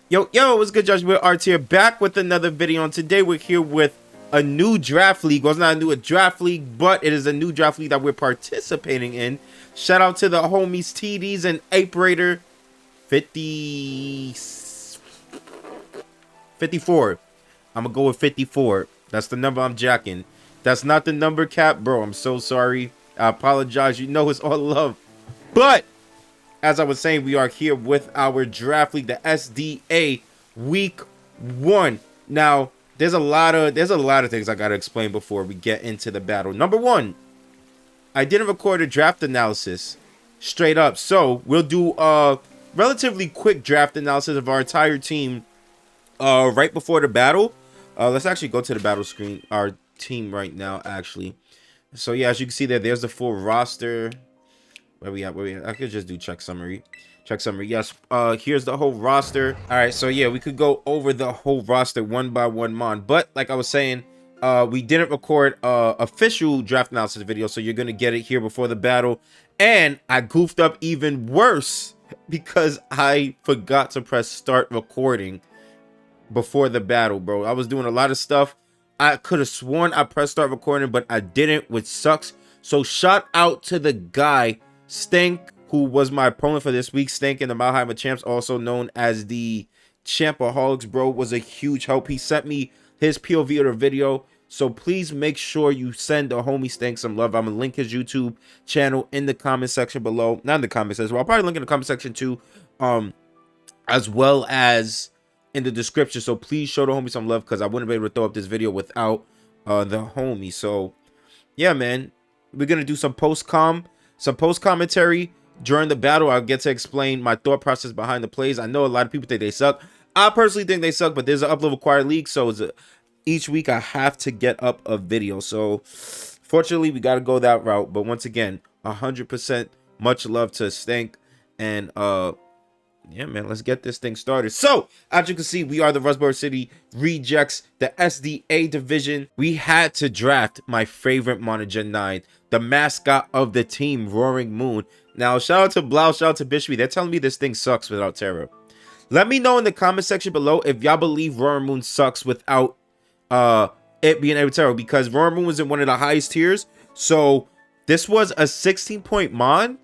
Yo, what's good, Josh? We're Arts here, back with another video. And today we're here with a new draft league. Well, it's not a draft league, but it is a new draft league that we're participating in. Shout out to the homies TDs and Ape Raider 54. I'm gonna go with 54. That's the number I'm jacking. That's not the number, Cap, bro. I'm so sorry. I apologize. You know it's all love. But as I was saying, we are here with our draft league, the SDA week 1. Now, there's a lot of things I gotta explain before we get into the battle. Number 1, I didn't record a draft analysis straight up, so we'll do a relatively quick draft analysis of our entire team right before the battle. Let's actually go to the battle screen, our team right now, actually. So yeah, as you can see there's the full roster. Where we at? I could just do check summary. Yes. Here's the whole roster. All right. So yeah, we could go over the whole roster one by one, mon. But like I was saying, we didn't record official draft analysis video, so you're gonna get it here before the battle. And I goofed up even worse because I forgot to press start recording before the battle, bro. I was doing a lot of stuff. I could have sworn I pressed start recording, but I didn't, which sucks. So shout out to the guy Stank, who was my opponent for this week. Stank in the Machamps, also known as the Champaholics, bro, was a huge help. He sent me his POV of the video, so please make sure you send the homie Stank some love. I'm gonna link his YouTube channel in the comment section below. Not in the comments as well. I'll probably link in the comment section too, as well as in the description. So please show the homie some love, because I wouldn't be able to throw up this video without the homie. So yeah, man, we're gonna do some post commentary during the battle. I'll get to explain my thought process behind the plays. I know a lot of people think they suck. I personally think they suck, but there's an upload required league, so each week I have to get up a video. So fortunately, we got to go that route. But once again, 100% much love to Stank, and yeah, man, let's get this thing started. So, as you can see, we are the Rustboro City Rejects, the SDA division. We had to draft my favorite Mono Gen 9, the mascot of the team, Roaring Moon. Now, shout out to Blau, shout out to Bishby. They're telling me this thing sucks without Terra. Let me know in the comment section below if y'all believe Roaring Moon sucks without it being able to Terra, because Roaring Moon was in one of the highest tiers. So, this was a 16-point mon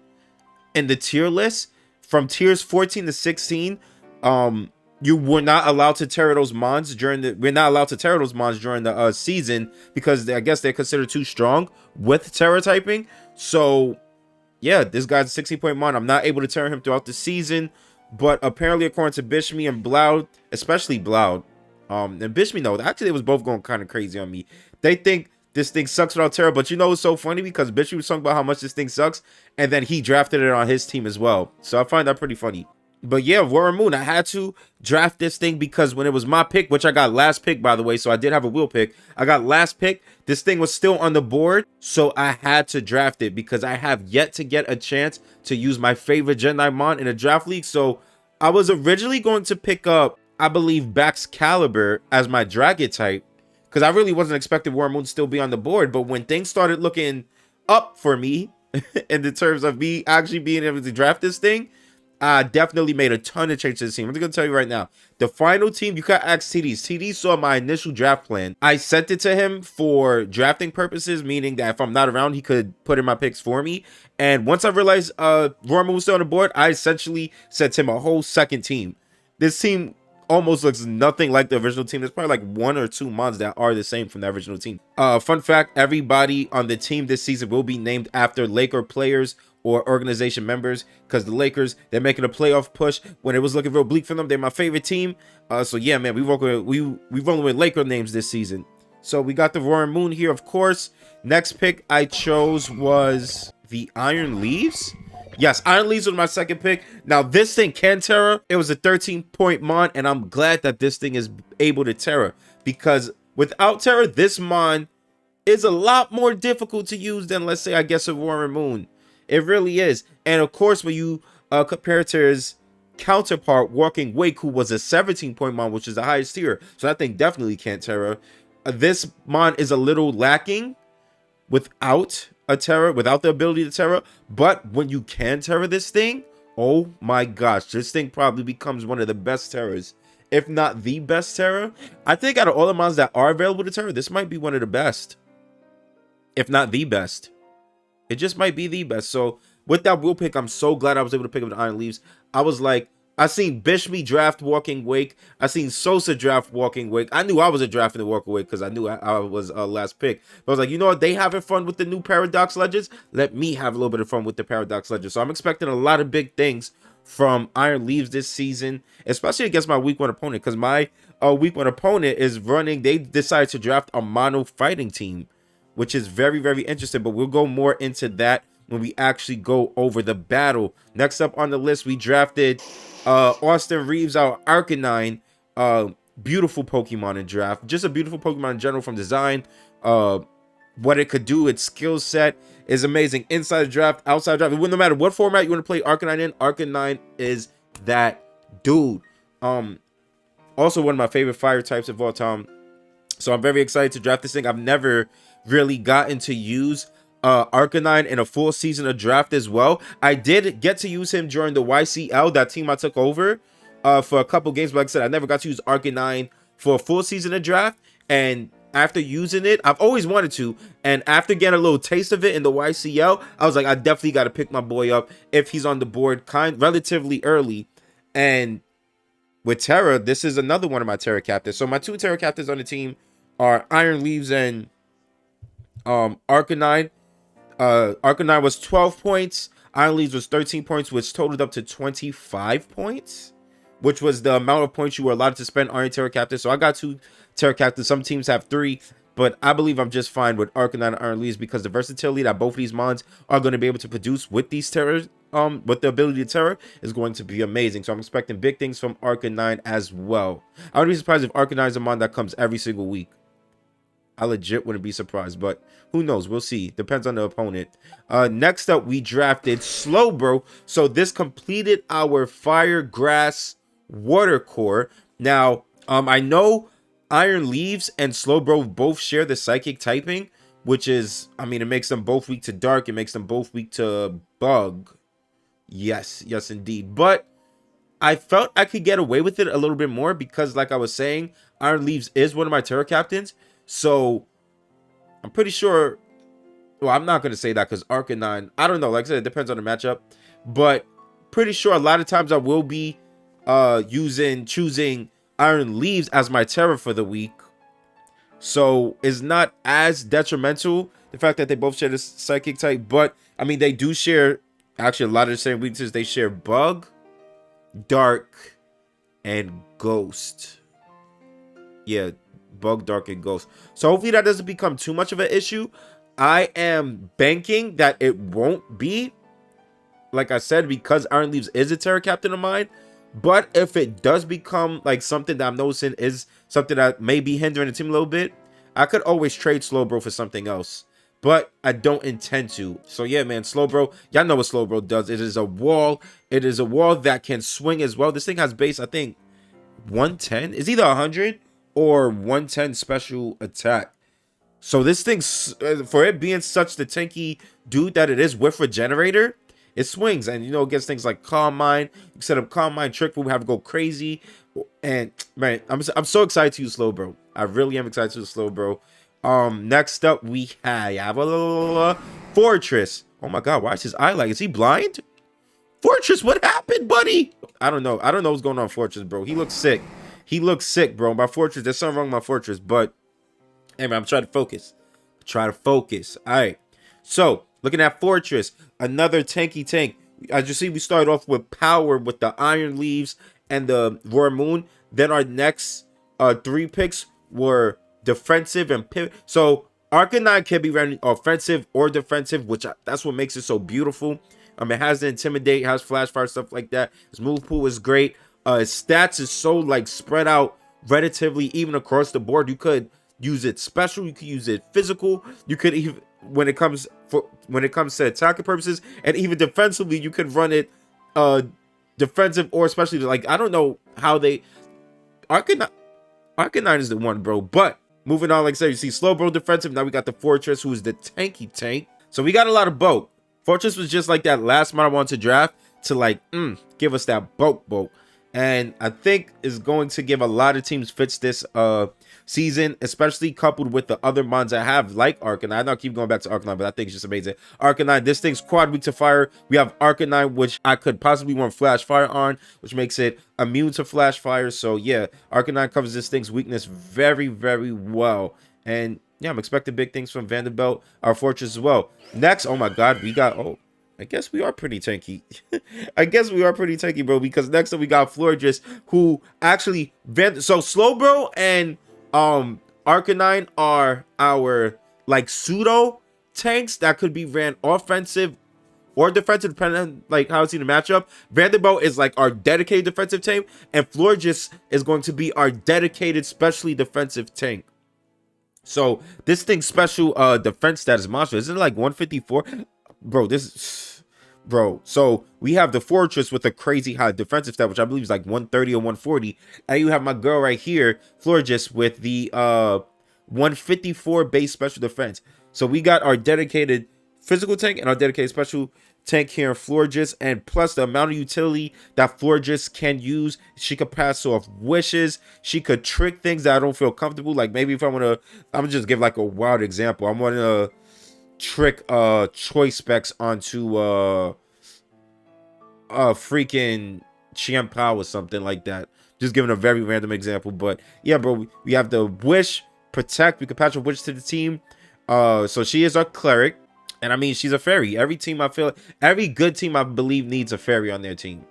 in the tier list. From tiers 14 to 16, you were not allowed to terror those mons during the season, because I guess they're considered too strong with terror typing. So yeah, this guy's a 16-point mon. I'm not able to terror him throughout the season, but apparently according to Bishme and Bloud, especially Bloud, and Bishme, no, actually they was both going kind of crazy on me. They think this thing sucks without terror, but you know it's so funny, because Bishop was talking about how much this thing sucks, and then he drafted it on his team as well. So I find that pretty funny. But yeah, Roaring Moon, I had to draft this thing because when it was my pick, which I got last pick, by the way, so I did have a wheel pick. I got last pick. This thing was still on the board, so I had to draft it because I have yet to get a chance to use my favorite Gen 9 mon in a draft league. So I was originally going to pick up, I believe, Bax Caliber as my Dragon type, because I really wasn't expecting Roaring Moon to still be on the board. But when things started looking up for me in the terms of me actually being able to draft this thing, I definitely made a ton of changes to the team. I'm just going to tell you right now, the final team, you can ask TD. TD saw my initial draft plan. I sent it to him for drafting purposes, meaning that if I'm not around, he could put in my picks for me. And once I realized Roaring Moon was still on the board, I essentially sent him a whole second team. This team almost looks nothing like the original team. There's probably like 1 or 2 mons that are the same from the original team. Fun fact, everybody on the team this season will be named after Laker players or organization members, because the Lakers, they're making a playoff push. When it was looking real bleak for them, they're my favorite team. So yeah, man, we rolling with Laker names this season. So we got the Roaring Moon here, of course. Next pick I chose was the Iron Leaves. Yes, Iron Leaves was my second pick. Now, this thing can Terra. It was a 13-point mon, and I'm glad that this thing is able to Terra, because without Terra, this mon is a lot more difficult to use than, let's say, I guess, a Roaring Moon. It really is. And, of course, when you compare it to his counterpart, Walking Wake, who was a 17-point mon, which is the highest tier, so that thing definitely can't Terra. This mon is a little lacking without a Terra, without the ability to Terra, but when you can Terra this thing, Oh my gosh, this thing probably becomes one of the best terrors, if not the best terror. I think out of all the mods that are available to terror, this might be one of the best, if not the best. It just might be the best. So with that wheel pick, I'm so glad I was able to pick up the Iron Leaves. I was like, I seen Bishme draft Walking Wake. I seen Sosa draft Walking Wake. I knew I was a drafting the Walking Wake because I knew I was last pick. But I was like, you know what? They having fun with the new Paradox Legends. Let me have a little bit of fun with the Paradox Legends. So I'm expecting a lot of big things from Iron Leaves this season, especially against my week 1 opponent, because my week 1 opponent is running. They decided to draft a mono fighting team, which is very, very interesting. But we'll go more into that when we actually go over the battle. Next up on the list, we drafted Austin Reeves, our Arcanine. Beautiful Pokemon in draft. Just a beautiful Pokemon in general from design. What it could do, its skill set is amazing. Inside the draft, outside the draft. No matter what format you want to play Arcanine in, Arcanine is that dude. Also one of my favorite fire types of all time. So I'm very excited to draft this thing. I've never really gotten to use Arcanine in a full season of draft as well. I did get to use him during the YCL, that team I took over for a couple games, but like I said, I never got to use Arcanine for a full season of draft. And after using it, I've always wanted to, and after getting a little taste of it in the YCL, I was like, I definitely got to pick my boy up if he's on the board relatively early. And with Terra, this is another one of my Terra captains. So my 2 Terra captains on the team are Iron Leaves and Arcanine. Arcanine was 12 points. Iron Leaves was 13 points, which totaled up to 25 points, which was the amount of points you were allowed to spend on your Terra Captain. So I got 2 Terra Captains. Some teams have 3, but I believe I'm just fine with Arcanine and Iron Leaves because the versatility that both of these mons are going to be able to produce with these Terras, with the ability to Terra, is going to be amazing. So I'm expecting big things from Arcanine as well. I would be surprised if Arcanine is a mon that comes every single week. I legit wouldn't be surprised, but who knows? We'll see. Depends on the opponent. Next up, we drafted Slowbro. So this completed our Fire, Grass, Water core. Now, I know Iron Leaves and Slowbro both share the Psychic typing, which is, I mean, it makes them both weak to Dark. It makes them both weak to Bug. Yes, yes, indeed. But I felt I could get away with it a little bit more because, like I was saying, Iron Leaves is one of my Terra Captains. So I'm pretty sure, well, I'm not going to say that because Arcanine, I don't know, like I said, it depends on the matchup, but pretty sure a lot of times I will be choosing Iron Leaves as my Terra for the week. So it's not as detrimental, the fact that they both share this Psychic type, but I mean, they do share actually a lot of the same weaknesses. They share Bug, Dark, and Ghost. Yeah, Bug, Dark, and Ghost. So hopefully that doesn't become too much of an issue. I am banking that it won't be, like I said, because Iron Leaves is a Terra Captain of mine. But if it does become like something that I'm noticing is something that may be hindering the team a little bit, I could always trade Slowbro for something else. But I don't intend to. So yeah, man, Slowbro, y'all know what Slowbro does. It is a wall. It is a wall that can swing as well. This thing has base, I think, 110. It's either 100 or 110 special attack. So this thing, for it being such the tanky dude that it is with Regenerator, it swings. And, you know, against things like Calm Mind, you set up Calm Mind, Trick Move, have to go crazy. And, man, I'm so excited to use Slowbro. I really am excited to use Slowbro. Next up, we have a Fortress. Oh, my God, why is his eye like? Is he blind? Fortress, what happened, buddy? I don't know. I don't know what's going on with Fortress, bro. He looks sick. He looks sick, bro. My Fortress, there's something wrong with my Fortress, but hey, man, I'm trying to focus. All right. So, looking at Fortress, another tanky tank. As you see, we started off with power with the Iron Leaves and the Roar Moon. Then our next 3 picks were defensive and pivot. So, Arcanine can be running offensive or defensive, which that's what makes it so beautiful. It has the Intimidate, has Flash Fire, stuff like that. His move pool is great. His stats is so like spread out relatively even across the board. You could use it special, you could use it physical, you could even when it comes to attacking purposes, and even defensively you could run it defensive or especially, like, I don't know how they Arcanine is the one, bro. But moving on, like I said, you see Slowbro defensive. Now we got the Fortress, who is the tanky tank. So we got a lot of both. Fortress was just like that last mod I wanted to draft. to like give us that bulk. And I think is going to give a lot of teams fits this season, especially coupled with the other mons I have, like Arcanine. I know I keep going back to Arcanine, but I think it's just amazing. Arcanine, this thing's quad weak to fire. We have Arcanine, which I could possibly want Flash Fire on, which makes it immune to Flash Fire. So yeah, Arcanine covers this thing's weakness very, very well. And yeah, I'm expecting big things from Vanderbilt, our Fortress as well. Next, oh my God, we got, I guess we are pretty tanky. I guess we are pretty tanky, bro, because next up we got Florges, who actually so Slowbro and Arcanine are our like pseudo tanks that could be ran offensive or defensive, depending on like how it's in the matchup. Vanderbilt is like our dedicated defensive tank, and Florges is going to be our dedicated, specially defensive tank. So this thing's special defense status monster, isn't it like 154? Bro, so we have the Fortress with a crazy high defensive stat, which I believe is like 130 or 140. And you have my girl right here, Florges, with the 154 base special defense. So we got our dedicated physical tank and our dedicated special tank here in Florges, and plus the amount of utility that Florges can use. She could pass off wishes. She could trick things that I don't feel comfortable. Like maybe if I'm gonna just give like a wild example. I'm gonna trick choice specs onto freaking Machamps or something like that. Just giving a very random example, but yeah, bro, we have the wish, protect. We can patch a wish to the team. So she is our cleric, and I mean she's a fairy. Every good team I believe needs a fairy on their team.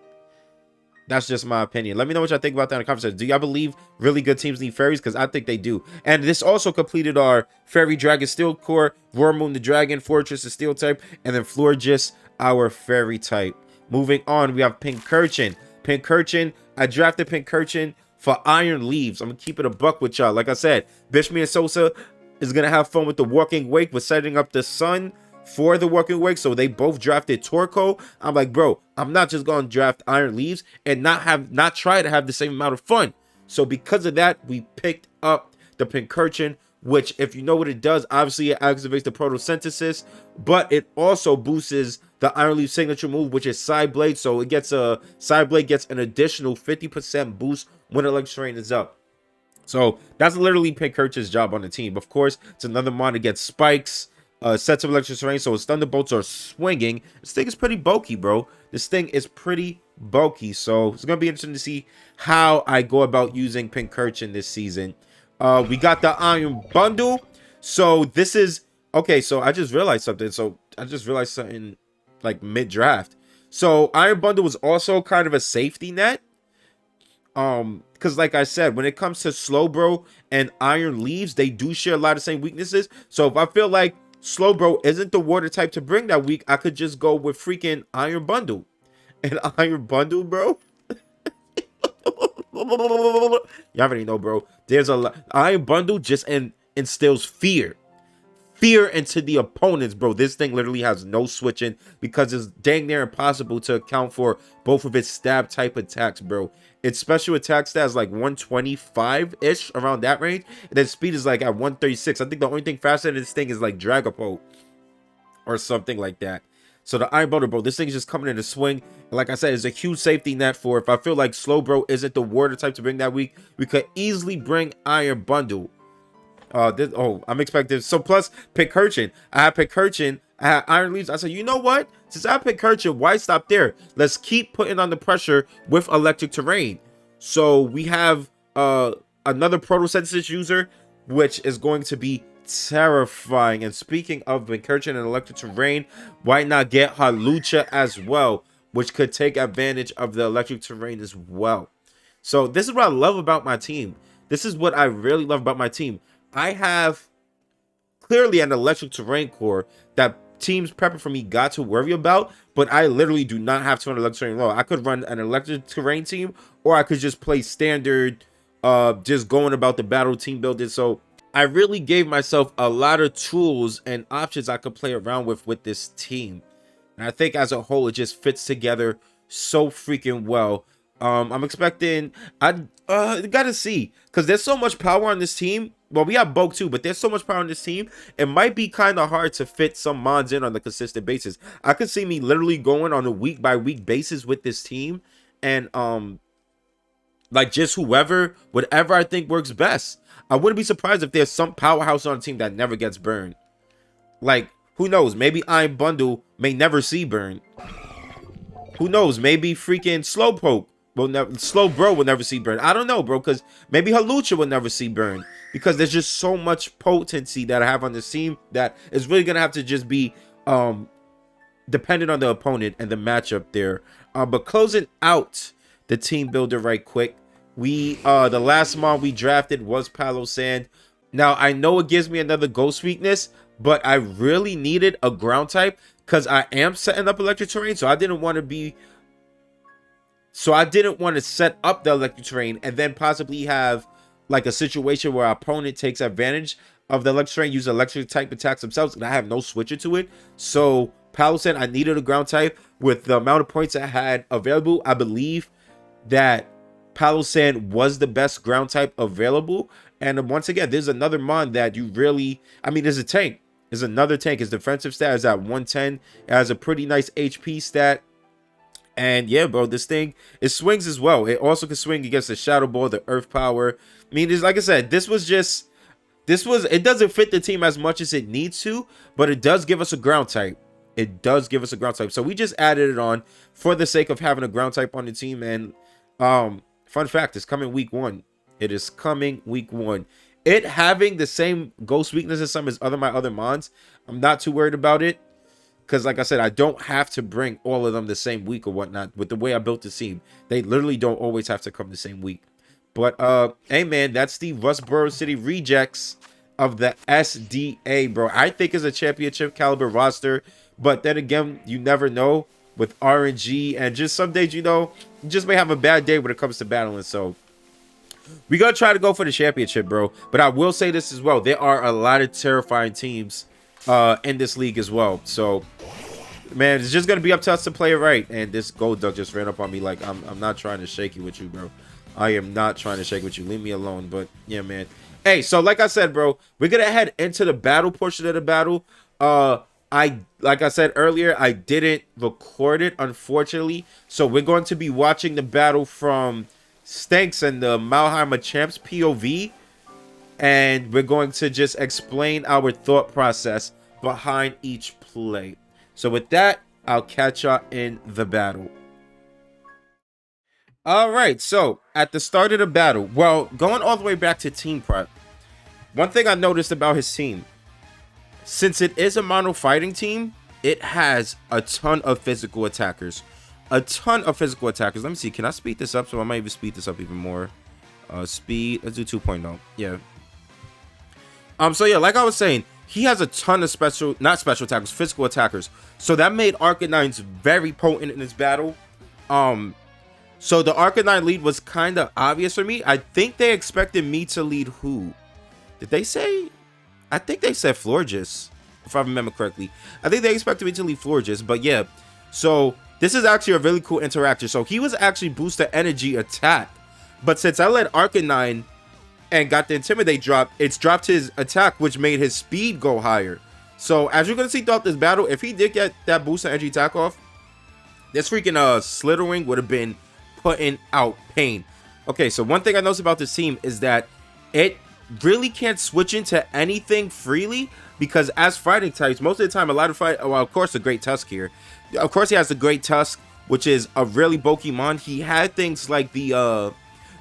That's just my opinion. Let me know what y'all think about that in the comments. Do y'all believe really good teams need fairies? Because I think they do. And this also completed our Fairy Dragon Steel Core, Roar Moon the Dragon, Fortress the Steel type, and then Florges our Fairy type. Moving on, we have Pincurchin. Pincurchin, I drafted Pincurchin for Iron Leaves. I'm going to keep it a buck with y'all. Like I said, Bishmi and Sosa is going to have fun with the Walking Wake with setting up the sun for the Walking Wake. So they both drafted Torkoal. I'm like, bro, I'm not just going to draft Iron Leaves and not try to have the same amount of fun. So because of that, we picked up the Pincurchin, which, if you know what it does, obviously it activates the photosynthesis, but it also boosts the Iron Leaf signature move, which is Side Blade. So it gets Side Blade gets an additional 50% boost when Electric Terrain is up. So that's literally Pincurchin's job on the team. Of course, it's another mon that gets spikes, sets of Electric Terrain, so its Thunderbolts are swinging. This thing is pretty bulky, bro. This thing is pretty bulky, so it's gonna be interesting to see how I go about using Pincurchin this season. We got the Iron Bundle. So this is okay. So I just realized something. Like mid-draft. So Iron Bundle was also kind of a safety net. Because like I said, when it comes to Slowbro and Iron Leaves, they do share a lot of the same weaknesses. So if I feel like Slowbro isn't the water type to bring that week, I could just go with freaking Iron Bundle. And Iron Bundle, bro. Y'all already know, bro. There's a lot. Iron Bundle just instills fear into the opponents, bro. This thing literally has no switching because it's dang near impossible to account for both of its stab type attacks, bro. Its special attack stat is like 125-ish, around that range, and then speed is like at 136. I think the only thing faster than this thing is like Dragapult or something like that. So the Iron Bundle, bro, this thing is just coming in a swing. And like I said, it's a huge safety net for if I feel like Slowbro isn't the water type to bring that week, we could easily bring Iron Bundle. I'm expecting. So plus Pincurchin. I had Pincurchin. I had Iron Leaves. I said, you know what? Since I have Pincurchin, why stop there? Let's keep putting on the pressure with Electric Terrain. So we have another photosynthesis user, which is going to be terrifying. And speaking of Pincurchin and Electric Terrain, why not get Hawlucha as well, which could take advantage of the Electric Terrain as well. So this is what I love about my team. This is what I really love about my team. I have clearly an Electric Terrain core that teams prepping for me got to worry about, but I literally do not have to run Electric Terrain low. I could run an Electric Terrain team, or I could just play standard, just going about the battle team building. So I really gave myself a lot of tools and options I could play around with this team. And I think as a whole, it just fits together so freaking well. I'm expecting. I gotta see, because there's so much power on this team. Well, we have bulk too, but there's so much power on this team. It might be kind of hard to fit some mons in on a consistent basis. I could see me literally going on a week by week basis with this team, and like just whatever I think works best. I wouldn't be surprised if there's some powerhouse on a team that never gets burned. Like, who knows? Maybe Iron Bundle may never see burn. Who knows? Maybe freaking Slowpoke will never, Slow Bro will never see burn. I don't know, bro, because maybe Halucha will never see burn, because there's just so much potency that I have on the team that is really gonna have to just be dependent on the opponent and the matchup there. But closing out the team builder right quick, we the last mod we drafted was Palo Sand. Now I know it gives me another ghost weakness, but I really needed a ground type because I am setting up electric terrain, so I didn't want to set up the electric terrain and then possibly have like a situation where our opponent takes advantage of the electric terrain, use electric type attacks themselves, and I have no switcher to it. So Palo Sand, I needed a ground type. With the amount of points I had available, I believe that Palo Sand was the best ground type available. And once again, there's another mon that you really, I mean, there's a tank. There's another tank. His defensive stat is at 110. It has a pretty nice HP stat. And yeah, bro, this thing, it swings as well. It also can swing against the Shadow Ball, the Earth Power. I mean, it's like I said, it doesn't fit the team as much as it needs to, but it does give us a ground type. It does give us a ground type. So we just added it on for the sake of having a ground type on the team. And fun fact, it's coming week 1. It is coming week 1. It having the same ghost weakness as some of my other mons, I'm not too worried about it. Because like I said, I don't have to bring all of them the same week or whatnot. With the way I built the team, they literally don't always have to come the same week. But hey man, that's the Rustboro City Rejects of the SDA, bro. I think it's a championship caliber roster. But then again, you never know with RNG, and just some days, you know, you just may have a bad day when it comes to battling. So we gotta try to go for the championship, bro. But I will say this as well: there are a lot of terrifying teams in this league as well. So man, it's just gonna be up to us to play it right. And this gold duck just ran up on me. Like I'm not trying to shake it with you, bro. I am not trying to shake with you. Leave me alone. But yeah, man. Hey, so like I said, bro, we're gonna head into the battle portion of the battle. Like I said earlier, I didn't record it, unfortunately. So we're going to be watching the battle from Stanks and the Machamps POV. And we're going to just explain our thought process behind each play. So with that, I'll catch y'all in the battle. Alright, so at the start of the battle, well, going all the way back to team prep, one thing I noticed about his team, since it is a mono fighting team, it has a ton of physical attackers. A ton of physical attackers. Let me see. Can I speed this up? So I might even speed this up even more. Speed. Let's do 2.0. Yeah. So yeah, like I was saying, he has a ton of not special attackers, physical attackers. So that made Arcanines very potent in this battle. So the Arcanine lead was kind of obvious for me. I think they expected me to lead who? Did they say? I think they said Florges, if I remember correctly. I think they expected me to lead Florges, but yeah. So this is actually a really cool interaction. So he was actually booster energy attack, but since I led Arcanine and got the Intimidate drop, it's dropped his attack, which made his speed go higher. So as you're gonna see throughout this battle, if he did get that booster energy attack off, this freaking Slithering would have been putting out pain. Okay, so one thing I noticed about this team is that it really can't switch into anything freely, because as fighting types, most of the time a lot of well, of course the Great Tusk here, of course he has the Great Tusk, which is a really bulky mon. He had things like the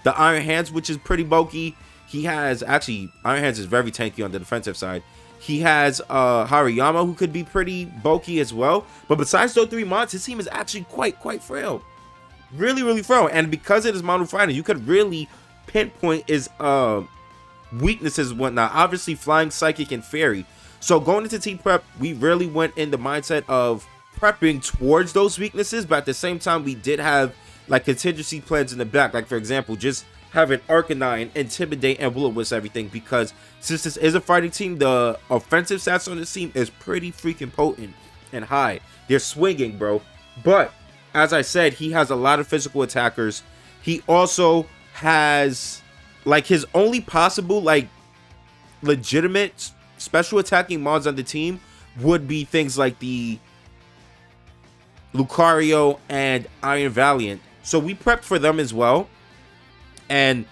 Iron Hands, which is pretty bulky. He has, actually, Iron Hands is very tanky on the defensive side. He has Hariyama, who could be pretty bulky as well. But besides those 3 mons, his team is actually quite frail. Really frail. And because it is mono fighting, you could really pinpoint his weaknesses and whatnot. Obviously, Flying, Psychic, and Fairy. So going into team prep, we really went in the mindset of prepping towards those weaknesses, but at the same time, we did have like contingency plans in the back. Like for example, just having Arcanine, Intimidate, and Will-O-Wisp everything, because since this is a fighting team, the offensive stats on this team is pretty freaking potent and high. They're swinging, bro. But as I said, he has a lot of physical attackers. he also has like his only possible like legitimate special attacking mods on the team would be things like the Lucario and Iron Valiant. So we prepped for them as well. And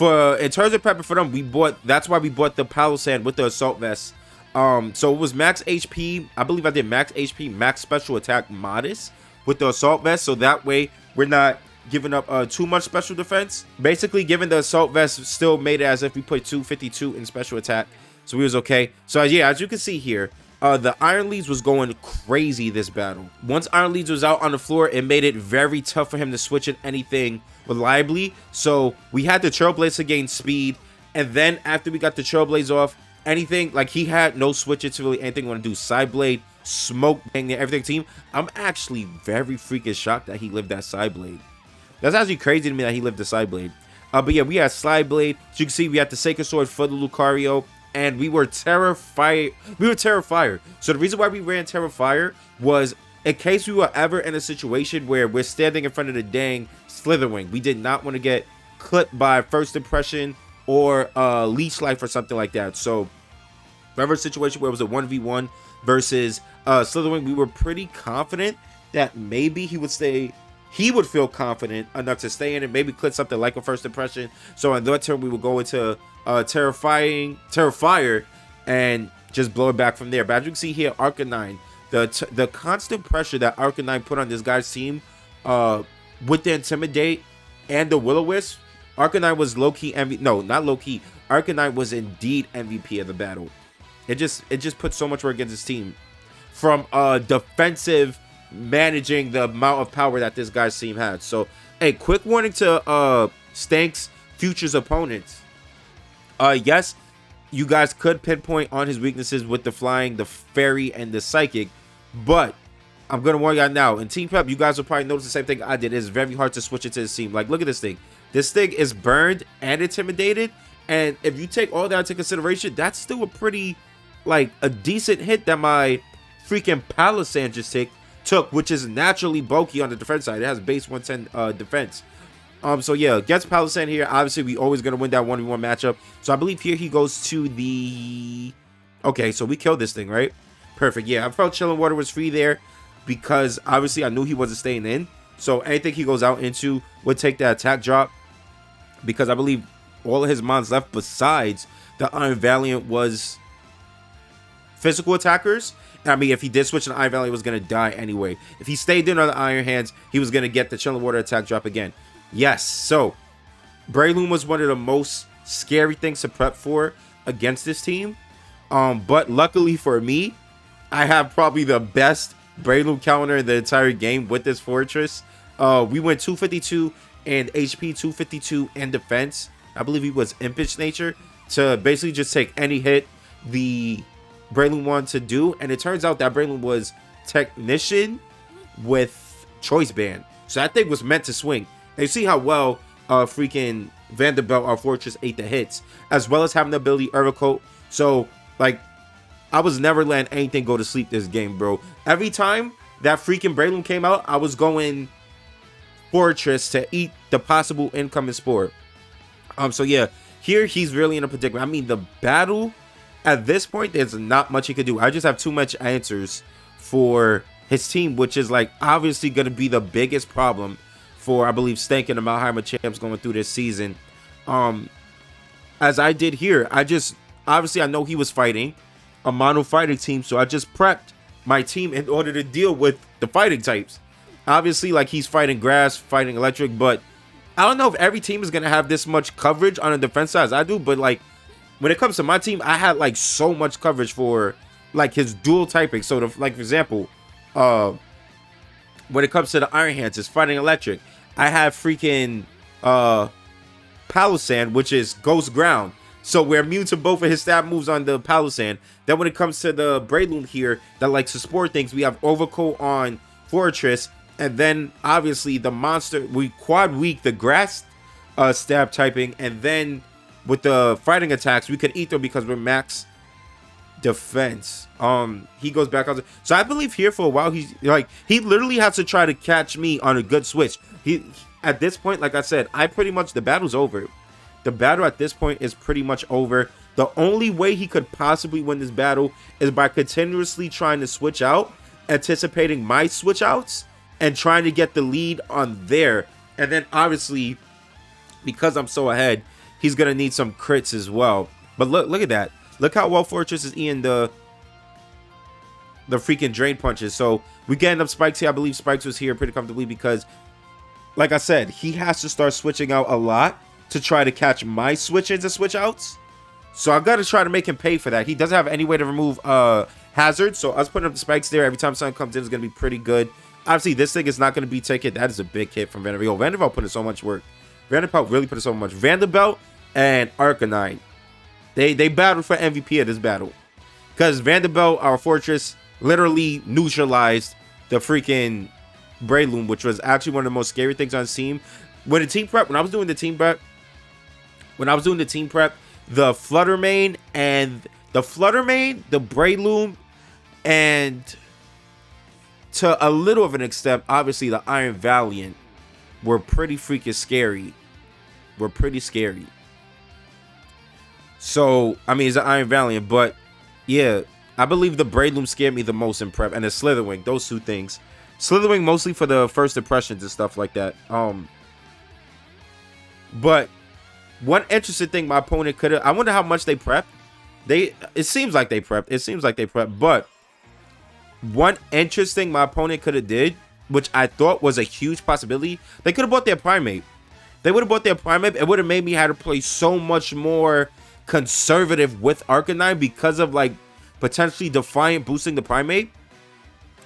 in terms of prepping for them, that's why we bought the Palisand with the Assault Vest. So it was max HP. I believe I did max HP, max special attack modest with the Assault Vest. So that way we're not giving up too much special defense. Basically, given the Assault Vest still made it as if we put 252 in special attack. So we was okay. So yeah, as you can see here, the Iron Leads was going crazy this battle. Once Iron Leads was out on the floor, it made it very tough for him to switch in anything reliably. So we had the Trailblaze to gain speed. And then after we got the Trailblaze off, anything, like he had no switches to really anything want to do. Side Blade, Smoke, bang, everything team. I'm actually very freaking shocked that he lived that Side Blade. That's actually crazy to me that he lived the Side Blade. But yeah, we had Slide Blade. As you can see, we had the Sacred Sword for the Lucario. And we were Terrifier. So the reason why we ran Terrifier was in case we were ever in a situation where we're standing in front of the dang Slitherwing. We did not want to get clipped by First Impression or Leech Life or something like that. So whatever situation where it was a 1v1 versus Slitherwing, we were pretty confident that maybe he would stay. He would feel confident enough to stay in and maybe clip something like a First Impression. So in that turn, we would go into Terrifier and just blow it back from there. But as you can see here, Arcanine, the constant pressure that Arcanine put on this guy's team with the Intimidate and the Will-O-Wisp, Arcanine was low-key MVP. No, not low-key. Arcanine was indeed MVP of the battle. It just put so much work against his team. From defensive managing the amount of power that this guy's team had. So, hey, quick warning to Stank's Future's opponents. Yes, you guys could pinpoint on his weaknesses with the Flying, the Fairy, and the Psychic, but I'm gonna warn y'all now. In Team Prep, you guys will probably notice the same thing I did. It's very hard to switch it to his team. Like, look at this thing. This thing is burned and intimidated, and if you take all that into consideration, that's still a pretty, like, a decent hit that my freaking Palisand just took, which is naturally bulky on the defense side. It has base 110 defense. So yeah, against Palisand here, obviously we always gonna win that 1v1 matchup. So I believe here he goes to the. Okay, so we killed this thing, right? Perfect. Yeah, I felt Chilling Water was free there because obviously I knew he wasn't staying in. So anything he goes out into would take that attack drop because I believe all of his mons left besides the Iron Valiant was physical attackers. I mean, if he did switch an Iron Valiant, he was going to die anyway. If he stayed in on the Iron Hands, he was going to get the Chilling Water attack drop again. Yes, so Breloom was one of the most scary things to prep for against this team. But luckily for me, I have probably the best Breloom counter in the entire game with this Fortress. We went 252 in HP, 252 in defense. I believe he was Impish Nature to basically just take any hit the Breloom wanted to do. And it turns out that Breloom was Technician with Choice Band. So that thing was meant to swing. And you see how well freaking Vanderbilt, our Fortress, ate the hits, as well as having the ability Urvacoat. So, like, I was never letting anything go to sleep this game, bro. Every time that freaking Breloom came out, I was going Fortress to eat the possible incoming spore. So yeah, here he's really in a predicament. I mean, the battle at this point, there's not much he could do. I just have too much answers for his team, which is like obviously going to be the biggest problem for, I believe, Stank and the Machamps going through this season. As I did here, obviously I know he was fighting a mono fighting team, so I just prepped my team in order to deal with the fighting types. Obviously, like, he's fighting grass, fighting electric, but I don't know if every team is going to have this much coverage on the defense side as I do, but like when it comes to my team, I had like so much coverage for like his dual typing. So like, for example, when it comes to the Iron Hands, it's fighting electric. I have freaking Palisand, which is Ghost Ground. So we're immune to both of his stab moves on the Palisand. Then when it comes to the Breloom here that likes to support things, we have Overcoat on Fortress. And then obviously the monster, we quad weak the grass stab typing. And then with the fighting attacks, we could Ether because we're max defense. He goes back on. So I believe here for a while he's like he literally has to try to catch me on a good switch. He at this point, like I said, the battle's over. The battle at this point is pretty much over. The only way he could possibly win this battle is by continuously trying to switch out, anticipating my switch outs, and trying to get the lead on there. And then obviously, because I'm so ahead, he's gonna need some crits as well. But look at that. Look how well Fortress is eating the freaking drain punches. So we getting up Spikes here. I believe Spikes was here pretty comfortably because, like I said, he has to start switching out a lot to try to catch my switch-ins and switch-outs. So I got to try to make him pay for that. He doesn't have any way to remove hazards. So us putting up the Spikes there every time someone comes in is going to be pretty good. Obviously, this thing is not going to be taken. That is a big hit from Vanderbilt. Vanderbilt put in so much work. Vanderbilt really put in so much. Vanderbilt and Arcanine. They battled for MVP of this battle. Because Vanderbilt, our Fortress, literally neutralized the freaking Breloom, which was actually one of the most scary things on team. When I was doing the team prep, the Fluttermane, the Breloom, and to a little of an extent, obviously the Iron Valiant were pretty freaking scary. So, I mean, it's an Iron Valiant, but yeah, I believe the Breloom scared me the most in prep, and the Slitherwing, those two things. Slitherwing mostly for the first impressions and stuff like that. But one interesting thing my opponent could have, I wonder how much they prepped. It seems like they prepped, but one interesting my opponent could have did, which I thought was a huge possibility, they could have bought their Primate. They would have bought their Primate. It would have made me have to play so much more conservative with Arcanine because of like potentially Defiant boosting the Primate,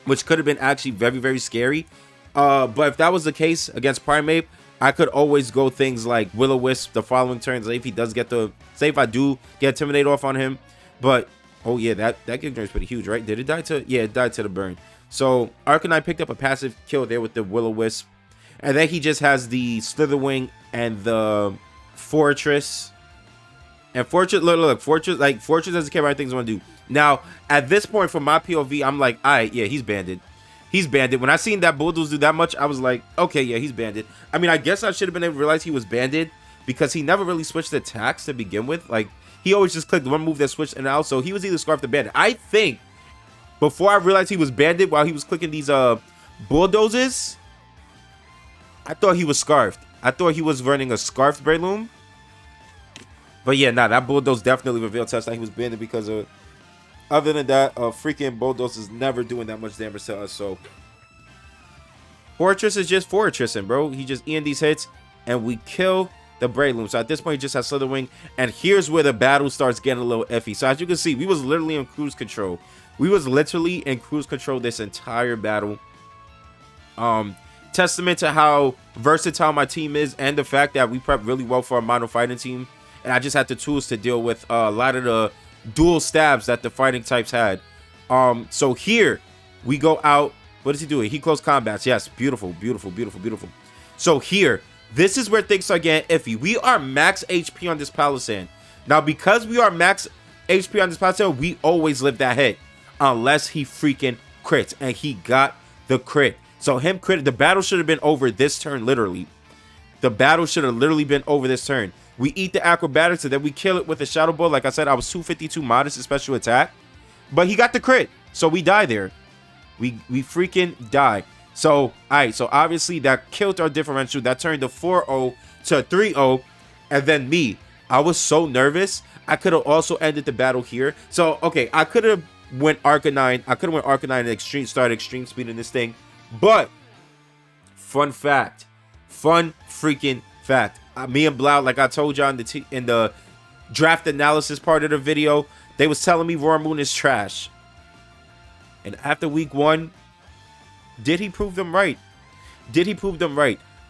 which could have been actually very, very scary. But if that was the case against Primate, I could always go things like Will-O-Wisp the following turns. If he does get if I do get Intimidate off on him. But, oh yeah, that kick is pretty huge, right? Did it die to? Yeah, it died to the burn. So, Arcanine picked up a passive kill there with the Will-O-Wisp. And then he just has the Slitherwing and the Fortress. And Fortress, look, Fortress doesn't care about things want to do. Now, at this point, from my POV, I'm like, all right, yeah, he's banded. He's banded. When I seen that Bulldoze do that much, I was like, okay, yeah, he's banded. I mean, I guess I should have been able to realize he was banded because he never really switched attacks to begin with. Like, he always just clicked one move that switched and out. So he was either Scarfed or banded. I think before I realized he was banded while he was clicking these Bulldozes, I thought he was Scarfed. I thought he was running a Scarfed Breloom. But yeah, nah, that Bulldoze definitely revealed to us that he was banded because of... Other than that, freaking Bulldoze is never doing that much damage to us. So Fortress is just Fortressing, bro. He just eating these hits, and we kill the Breloom. So at this point, he just has Slitherwing, and here's where the battle starts getting a little iffy. So as you can see, we was literally in cruise control. This entire battle. Testament to how versatile my team is, and the fact that we prep really well for a mono fighting team. And I just had the tools to deal with a lot of the dual stabs that the fighting types had. So here we go out. What is he doing? He close combats. Yes, beautiful. So here, this is where things are getting iffy. We are max HP on this Palisand. Now, because we are max HP on this Palisand, we always live that hit unless he freaking crits, and he got the crit. So him crit. The battle should have been over this turn. Literally, the battle should have literally been over this turn. We eat the acrobatics and then we kill it with a Shadow Ball. Like I said, I was 252 modest in special attack, but he got the crit, so we die there. We freaking die. So, all right, so obviously that killed our differential. That turned the 4-0 to 3-0, and then me. I was so nervous. I could have also ended the battle here. So, okay, I could have went Arcanine. And started extreme speed in this thing. But, fun freaking fact. Me and Blau, like I told y'all in the draft analysis part of the video, they was telling me Roar Moon is trash. And after week 1, did he prove them right?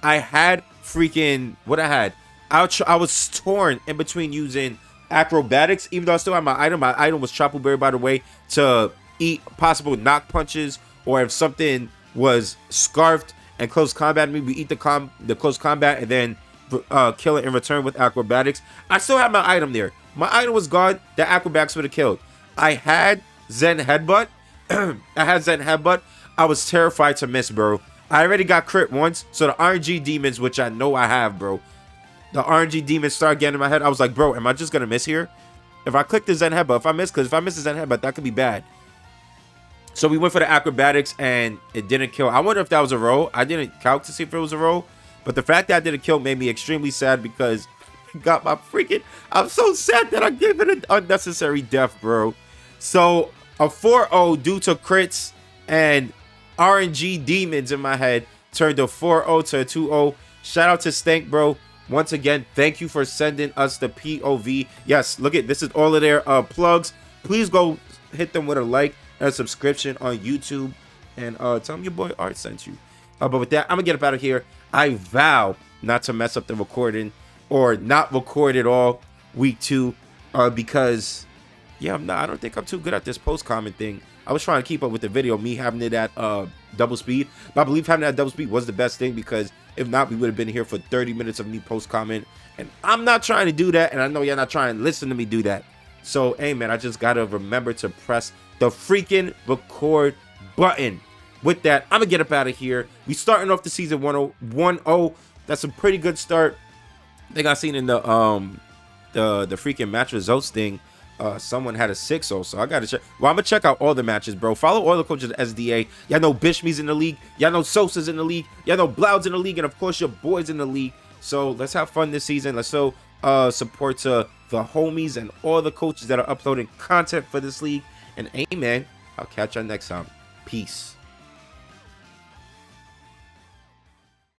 I had freaking... What I had? I was torn in between using acrobatics, even though I still had my item. My item was Chopple Berry, by the way, to eat possible knock punches, or if something was scarfed and close combat me, we eat the close combat and then kill it in return with acrobatics. I still have my item there. My item was gone. The acrobatics would have killed. I had Zen Headbutt. I had Zen Headbutt. I was terrified to miss, bro. I already got crit once, so the RNG demons, which I know I have, bro. The RNG demons start getting in my head. I was like, bro, am I just gonna miss here? If I click the Zen Headbutt, because if I miss the Zen Headbutt, that could be bad. So we went for the acrobatics, and it didn't kill. I wonder if that was a roll. I didn't calc to see if it was a roll, but the fact that I didn't kill made me extremely sad because I got my freaking... I'm so sad that I gave it an unnecessary death, bro. So a 4-0 due to crits and RNG demons in my head turned a 4-0 to a 2-0. Shout out to Stank, bro. Once again, thank you for sending us the POV. Yes, look at this is all of their plugs. Please go hit them with a like and a subscription on YouTube, and tell them your boy Art sent you. But with that, I'm gonna get up out of here. I vow not to mess up the recording or not record at all week 2 because yeah, I don't think I'm too good at this post comment thing. I was trying to keep up with the video, me having it at double speed, but I believe having it at double speed was the best thing, because if not, we would have been here for 30 minutes of me post comment, and I'm not trying to do that, and I know you're not trying to listen to me do that. So hey man, I just gotta remember to press the freaking record button. With that, I'm gonna get up out of here. We starting off the season 1-0. That's a pretty good start. I think I seen in the freaking match results thing, someone had a 6-0, so I gotta check. Well, I'm gonna check out all the matches, bro. Follow all the coaches at SDA. Y'all know Bishme's in the league. Y'all know Sosa's in the league. Y'all know Bloud's in the league, and of course your boys in the league. So let's have fun this season. Let's show support to the homies and all the coaches that are uploading content for this league. And amen. I'll catch y'all next time. Peace.